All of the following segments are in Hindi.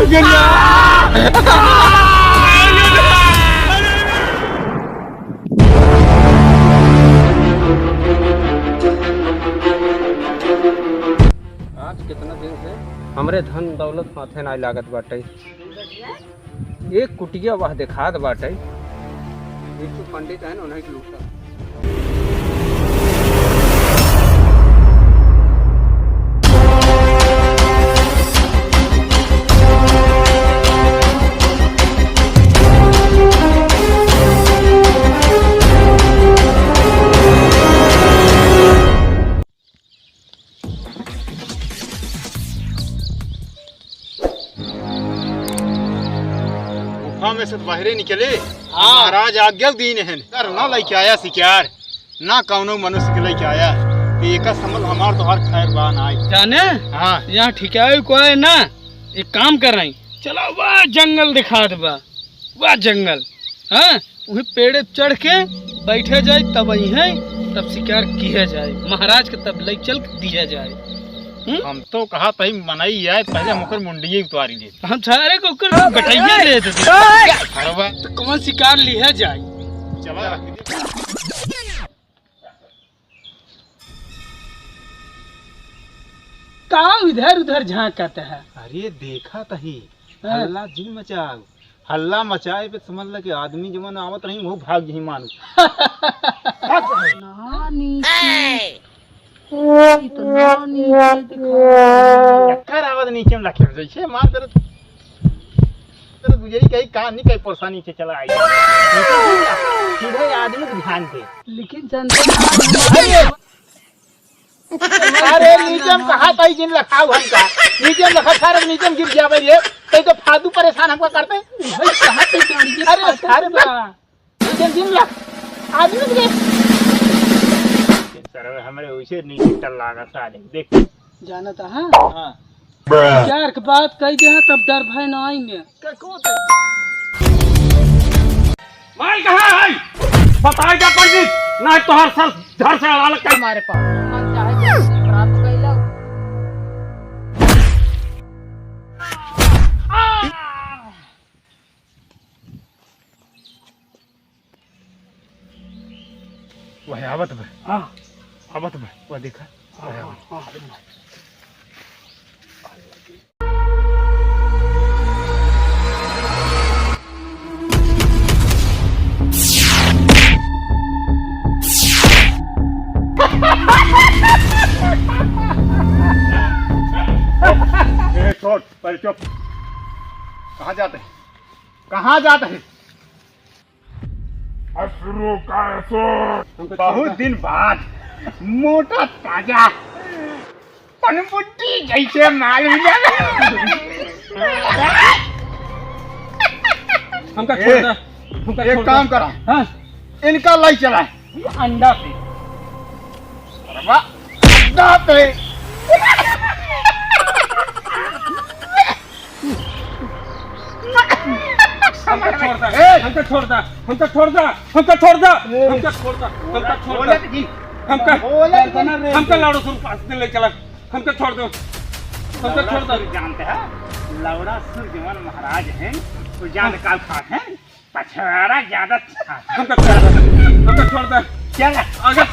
कितना दिन से हमरे धन दौलत माथे ना लागत बाटे। एक कुटिया वह दिखात बाटे। एक पंडित है ना उन्हें लूटा। में से बाहरे निकले। महाराज आज्ञा दीन है ना लेके आया शिकार ना कौनो मनुष्य के लेके आया। एक समझ हमार तो हर खैर बान आई जाने। हाँ यहाँ ठिकाए को है ना। एक काम कर रही चलो वह जंगल दिखा दबा। वह जंगल हाँ वही पेड़े चढ़ के बैठे जाए तब वही है तब शिकार किया जाए। महाराज के तब ले चल दिया जाए। हम तो कहा तही मनाई है पहले मुकर मुंडिये उतारी दे। हम सारे को गटाइया ले देते तो कौन शिकार लिया जाए। चला कहाँ इधर उधर झांकता है। अरे देखा तही हल्ला जी मचाओ। हल्ला मचाए पे समझ ल कि आदमी जमन आवत रही वो भाग जी मानो। नीचे में रखे जैसे मार तेरे गुजरी कहीं कान नहीं कहीं परेशानी से चला आई सीधे आदमी को ध्यान दे। लेकिन अरे नीचे में कहा कहीं जिन रखा हुआ हमका नीचे में रखा सारे नीचे में गिर गया भाई ये कहीं तो फालतू परेशान हमको करते। अरे सारे नीचे जिन रख आदमी हमारे उसे नीचे टल लागा साले देख जाना था। हाँ यार के बात कही दे तब डर भय ना आएंगे। माल कहाँ है बताएगा पंडित ना तो हर साल घर से अड़ा लगता हमारे पास। वह आवत में। हाँ आवत में वह देखा। छोड़ पर चुप। कहाँ जाते हैं कहाँ जाते हैं। असुरों का असुर बहुत दिन बाद मोटा ताजा पनबुट्टी जैसे माल मिला। हमका छोड़ दे। एक काम करा। हाँ इनका लाई चला अंडा पे अंडा पे। हमका छोड़ दे हमका छोड़ दे हमका छोड़ दे हमका छोड़ दे हमका छोड़ दे हमका छोड़ दे हमका लाड़ो सुर पास ले चला। हमका छोड़ दो हमका छोड़ दो। जानते हैं लौड़ा सुर जवान महाराज हैं तो जान काल खात हैं पछवाड़ा ज्यादा हमका छोड़ दे हमका छोड़ दे। चल अगर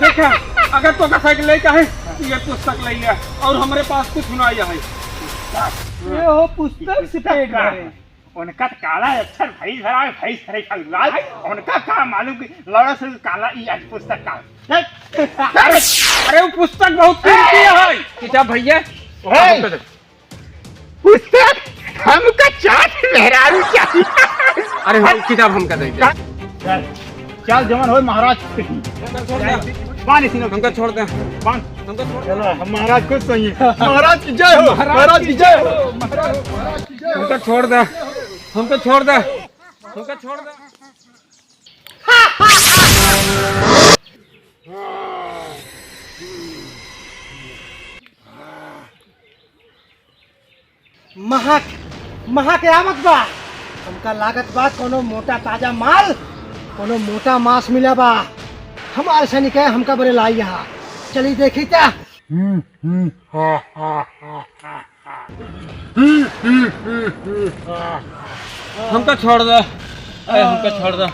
देखा अगर तो का साइकिल ले का है ये पुस्तक ले लिया और हमारे पास कुछ ना आया है। ये हो पुस्तक से पेट भरे। उनका काला अक्षर भाई भरा भाई सरे खा उनका का मालूम कि लौड़ा से काला ये आज पुस्तक का। अरे वो पुस्तक बहुत कीमती है किताब भैया। पुस्तक हमका चाट मेहरारू चाहिए। अरे हम किताब हमका दे दे। चल जवान हो महाराज पानी सीनो हमका छोड़ दे पान हमका छोड़ चलो हम महाराज खुद सही है। महाराज की जय हो महाराज की जय हो महाराज की जय हो। हमका छोड़ दे हमका छोड़ दे हमका छोड़ दे। महा के आवत बा हमका लागत बा कोनो मोटा ताजा माल कोनो मोटा मांस मिला बा। हमारे सैनिक है हमका बड़े लाई यहाँ चली देखी क्या। हमका छोड़ दो, अरे हमका छोड़ दो।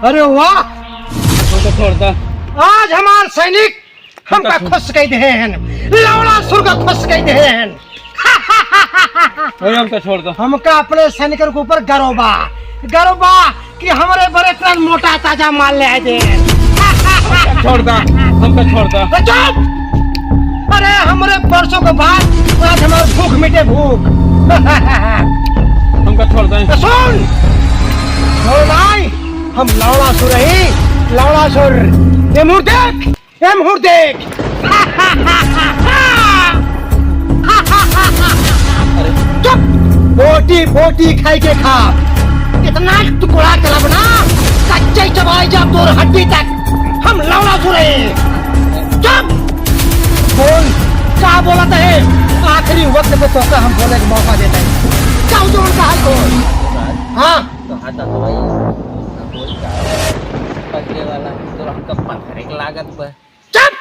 अरे वाह, हमका छोड़ दो। आज हमारे सैनिक हमका खुश कह दे हैं, लवड़ा सुर का खुश कह दे हैं। अरे हमका छोड़ दो। हमका अपने सैनिकों के ऊपर गर्व बा कि हमारे बड़े इतना मोटा ताजा माल ले आए थे। छोड़ दो, हमका छोड़ दो। चुप! अरे हमारे परसों के बाद आज हमारे भूख मिटे भूख। हमका छोड़ दो। सुन भाई, हम लौड़ा सुर ही, लौड़ा सुर। ये मुड़ देख, ये मुड़ देख। चुप! बोटी बोटी खाई के खा, इतना टुकड़ा करब ना कच्चे चबाई जा तोर हड्डी तक। हम लौड़ा सुर ही। चुप! बोल क्या बोला है? आखिरी वक्त पे तो हम बोले का मौका देते हैं। क्या जो उनका हाल बोल। हाँ तो हाथा तो भाई ना बोल का पकड़े वाला तो हमका पत्थर के लागत पर। चुप!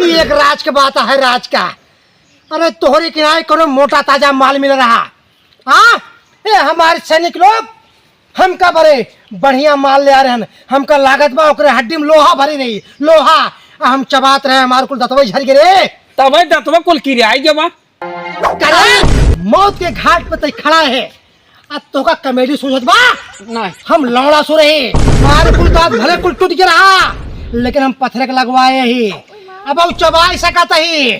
ये एक राज का बात है, राज का। अरे तोहरी किनारे कोनो मोटा ताजा माल मिल रहा। हाँ, ये हमारे सैनिक लोग हमका बड़े बढ़िया माल ले आ रहे हैं। हमका लागत बा ओकरे हड्डी में लोहा भरी नहीं, लोहा। हम चबात रहे, हमारे कुल दतवे झड़ गिरे। तब दतवा कुल किराए जमा करे मौत के घाट पे तय खड़ा है। अब तो का कॉमेडी सोचत बा नहीं। हम लौड़ा सो रहे, हमारे कुल दांत भले कुल टूट के रहा, लेकिन हम पत्थर के लगवाए ही। अब वो चबाई सकता ही।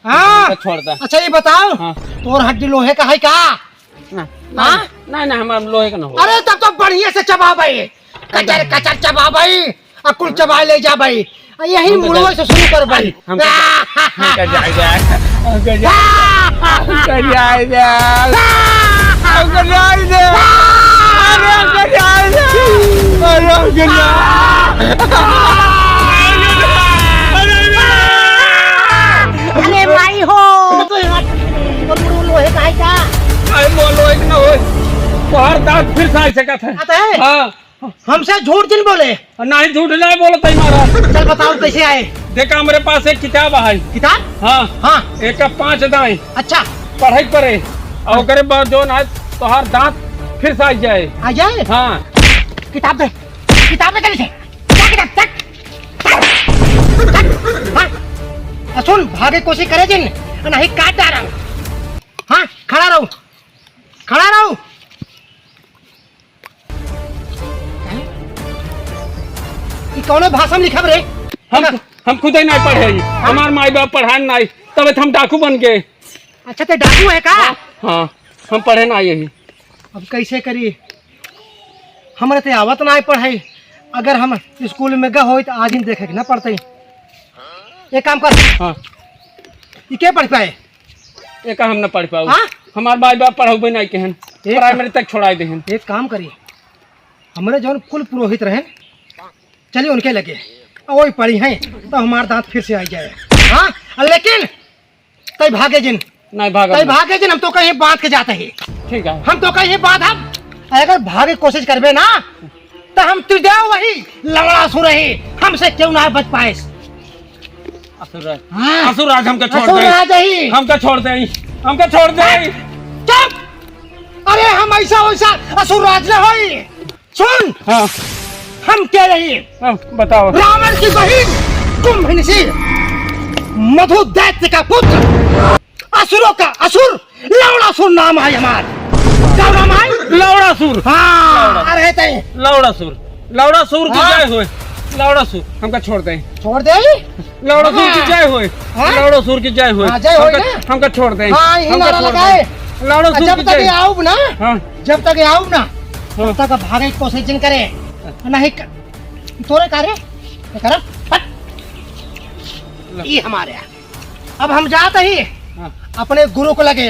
हाँ छोड़ दो। अच्छा ये बताओ, हाँ। तोर हड्डी लोहे का है का? हाँ? नहीं हमारा लोहे का ना हो। अरे तब तो बढ़िया से चबा भाई, कचर कचर चबा भाई, और कुल चबा ले जा भाई। यही मुड़वे से शुरू कर भाई। हमका जाएगा, हमका जाएगा, हमका जाएगा, हमका जाएगा, अरे हमका जाएगा, अरे हमका जाएगा। अरे भाई हो तो लोहे का है का? अरे बोलो एक ना हो, बाहर दांत फिर से आ सकता है। आता है? हाँ, हमसे झूठ जिन बोले। नहीं झूठ नहीं बोलो तई महाराज। चल बताओ कैसे आए? देखा हमारे पास एक किताब है। किताब? हाँ हाँ एक का 5 दाएं अच्छा पढ़ाई करे और करे बाद जो ना तो हर दांत फिर से आ जाए। आ जाए। हाँ किताब दे, किताब दे से क्या किताब तक हाँ। सुन भागे कोशिश करे जिन नहीं काट डाल। हाँ खड़ा रहो, खड़ा रहो। कौन भाषा में लिखा रे? हम खुद ही नहीं पढ़े, हमारे माई बाप पढ़ाए नहीं, तब हम डाकू बन गए। अच्छा तो डाकू है का? हाँ हम पढ़े ना यही। अब कैसे करिए, हमारे तो आवत ना पढ़ाई। अगर हम स्कूल में गए हो तो आज ही देखे ना पड़ते। एक काम कर, हाँ ये क्या पढ़ पाए? एक हम न पढ़ पाओ। हाँ? हमारे माई बाप पढ़ाओ नहीं कहन, प्राइमरी तक छोड़ा दे। एक काम करिए, हमारे जो कुल पुरोहित रहे चलिए उनके लगे वही पढ़ी हैं तो हमारा दांत फिर से आ जाए। हाँ लेकिन तय भागे जिन नहीं भागा, तय भागे जिन हम तो कहीं बात के जाते ही। ठीक है हम तो कहीं बात, हम अगर भागे कोशिश करबे ना तो हम तुझे वही लंगड़ा सु रही, हमसे क्यों ना बच पाए। असुरराज, हाँ? असुरराज हमका छोड़ असुरराज दे, ही। हमका छोड़ दे, हमका छोड़ दे। चुप! अरे हम ऐसा वैसा असुरराज न होई। सुन हाँ हम कह रही बताओ। रावण की बहन कुंभनिसी, मधु दैत्य का पुत्र, असुरों का असुर लौड़ासुर नाम है हमारा। क्या नाम है? लौड़ासुर। हाँ अरे तय लौड़ासुर, लौड़ासुर की हाँ? जय होए। लौड़ासुर हमका छोड़ दे, छोड़ दे। लौड़ासुर की जय होए, हाँ? लौड़ासुर की जय होए। हाँ, जय होए ना? हमका छोड़ दे, हाँ यही हमका नारा छोड़ लगाए। दे। लौड़ासुर जब की तक जय। आऊँ ना, हाँ जब तक आऊँ ना हाँ। तब तक भागे की कोशिश जिन करे नहीं तोरे कार्य कर। ये हमारे अब हम जाते ही हाँ। अपने गुरु को लगे,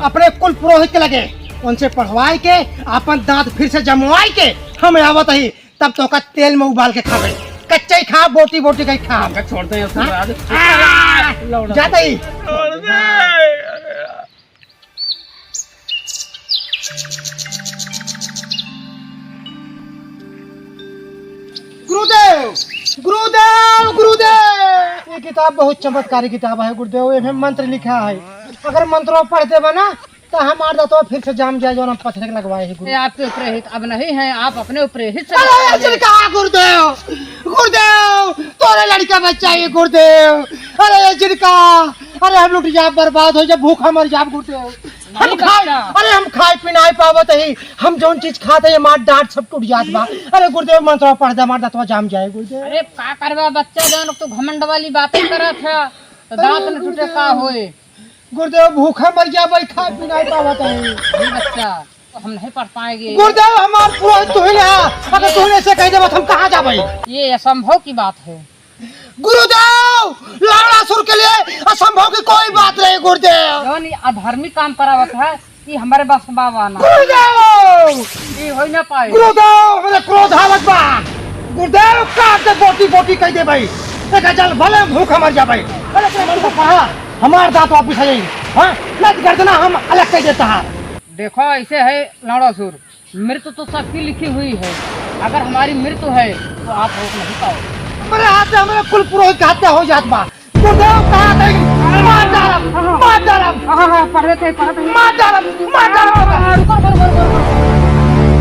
अपने कुल पुरोहित के लगे, उनसे पढ़वाई के अपन दांत फिर से जमवाई के हम आवत ही। तब तो का तेल में उबाल के खावे, कच्चा ही खा, बोटी बोटी का खा। हमका छोड़ दे असुरराज। जाते ही छोड़ दे। गुरुदेव गुरुदेव गुरुदेव, ये किताब बहुत चमत्कारी किताब है गुरुदेव। इसमें मंत्र लिखा है, अगर मंत्रों पढ़ते बना तो हमार दांतों फिर से जाम जाए जो हम पत्थर लगवाए है। ये आपके ऊपर हित अब नहीं है, आप अपने ऊपर हित से अरे जिनका गुरुदेव गुरुदेव तोरे लड़का बच्चा है गुरुदेव। अरे जिनका, अरे हम लोग जाब बर्बाद हो, जब भूखा मर जाब गुरुदेव। हम खाए, अरे हम खाए पीना पावत है, हम जौन चीज खाते हैं मार डांट सब टूट जात बा। अरे गुरुदेव मंत्र पढ़ दे, मार दांतवा जाम जाए गुरुदेव। अरे का करवा बच्चा जान तो घमंड वाली बातें करत है, तो दांत न टूटे का होए। गुरुदेव भूखा मर जा भाई, खाए पीना पावत है। नहीं बच्चा, तो हम नहीं पढ़ पाएंगे। गुरुदेव हमार पुरोहित तू ही है, अगर तू ऐसे कह दे हम कहाँ जा भाई। ये असंभव की बात है। गुरुदेव लाड़ासुर के लिए असंभव की कोई बात नहीं गुरुदेव। जौन ये अधार्मिक काम करावत है, ये हमारे बस में बाबा ना, गुरुदेव ये हो ना पाए। गुरुदेव मेरे क्रोध आवत बा। गुरुदेव काट दे, बोटी बोटी कह दे भाई, देखा चल भले भूखा मर जा भाई। अरे तेरे मन को कहा हमार दांत वापिस आ जाएंगे, हाँ लत कर देना, हम अलग कह देता है। देखो ऐसे है लाड़ासुर, मृत्यु तो सबकी लिखी हुई है, अगर हमारी मृत्यु है तो आप रोक नहीं पाओ। मेरे हाथ से हमारे कुल पुरोहित की हत्या हो जात बा। गुरुदेव कहा था मार डालम, मार डालम। हाँ पढ़े थे मार डालम, मार डालम। रुको रुको रुको रुको,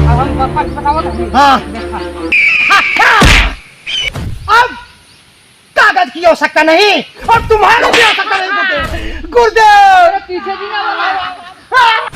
अब हम पापा की बतावत है। हाँ। देखा अब कागज की आवश्यकता नहीं और तुम्हारे भी आवश्यकता नहीं गुरुदेव। गुरुदेव पीछे भी ना लगा।